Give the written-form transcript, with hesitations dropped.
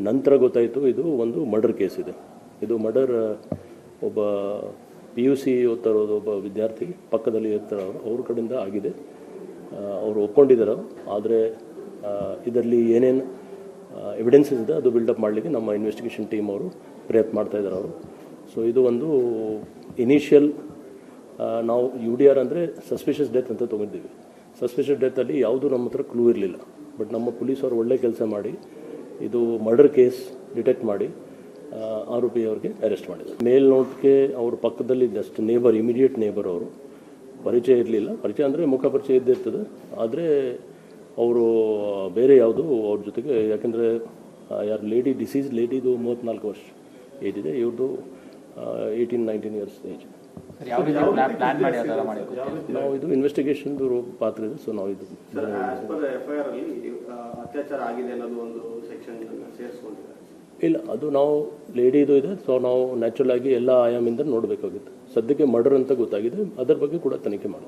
ನಂತರ ಗೊತ್ತಾಯಿತು ಇದು ಒಂದು ಮರ್ಡರ್ ಕೇಸ್ ಇದೆ. ಇದು ಮರ್ಡರ್ ಒಬ್ಬ PUC ಓದ್ತಾ ಇರೋದು ಒಬ್ಬ ವಿದ್ಯಾರ್ಥಿ ಪಕ್ಕದಲ್ಲಿ ಇರ್ತಾರೆ ಅವ್ರ ಕಡೆಯಿಂದ ಆಗಿದೆ. ಅವರು ಒಪ್ಕೊಂಡಿದ್ದಾರೆ. ಆದರೆ ಇದರಲ್ಲಿ ಏನೇನು ಎವಿಡೆನ್ಸಸ್ ಇದೆ ಅದು ಬಿಲ್ಡಪ್ ಮಾಡಲಿಕ್ಕೆ ನಮ್ಮ ಇನ್ವೆಸ್ಟಿಗೇಷನ್ ಟೀಮ್ ಅವರು ಪ್ರಯತ್ನ ಮಾಡ್ತಾಯಿದ್ದಾರೆ ಅವರು. ಸೊ ಇದು ಒಂದು ಇನಿಷಿಯಲ್ ನಾವು UDR ಅಂದರೆ ಸಸ್ಪಿಷಿಯಸ್ ಡೆತ್ ಅಂತ ತೊಗೊಂಡಿದ್ದೀವಿ. ಸಸ್ಪಿಷಿಯಸ್ ಡೆತ್ತಲ್ಲಿ ಯಾವುದೂ ನಮ್ಮ ಹತ್ರ ಕ್ಲೂ ಇರಲಿಲ್ಲ. ಬಟ್ ನಮ್ಮ ಪೊಲೀಸರು ಒಳ್ಳೆ ಕೆಲಸ ಮಾಡಿ ಇದು ಮರ್ಡರ್ ಕೇಸ್ ಡಿಟೆಕ್ಟ್ ಮಾಡಿ ಆರೋಪಿ ಅವ್ರಿಗೆ ಅರೆಸ್ಟ್ ಮಾಡಿದ್ದಾರೆ. ಮೇಲ್ನೋಟಕ್ಕೆ ಅವ್ರ ಪಕ್ಕದಲ್ಲಿ ಜಸ್ಟ್ ನೇಬರ್, ಇಮಿಡಿಯೇಟ್ ನೇಬರ್ ಅವರು. ಪರಿಚಯ ಇರಲಿಲ್ಲ. ಪರಿಚಯ ಅಂದರೆ ಮುಖ ಪರಿಚಯ ಇದ್ದಿರ್ತದೆ. ಆದರೆ ಅವರು ಬೇರೆ ಯಾವುದು ಅವ್ರ ಜೊತೆಗೆ, ಯಾಕೆಂದರೆ ಯಾರು ಲೇಡಿದು 34 ವರ್ಷ ಏಜ್ ಇದೆ, ಇವ್ರದ್ದು 18-19 ಇಯರ್ಸ್ ಏಜ್. ನಾವು ಇದು ಇನ್ವೆಸ್ಟಿಗೇಷನ್ದು ಪಾತ್ರ ಇದೆ. ಸೊ ನಾವು ಇದು ಇಲ್ಲ, ಅದು ನಾವು ಲೇಡಿದು ಇದೆ. ಸೊ ನಾವು ನ್ಯಾಚುರಲ್ ಆಗಿ ಎಲ್ಲ ಆಯಾಮಿಂದ ನೋಡಬೇಕಾಗುತ್ತೆ. ಸದ್ಯಕ್ಕೆ ಮರ್ಡರ್ ಅಂತ ಗೊತ್ತಾಗಿದೆ. ಅದರ ಬಗ್ಗೆ ಕೂಡ ತನಿಖೆ ಮಾಡ್ತೀವಿ.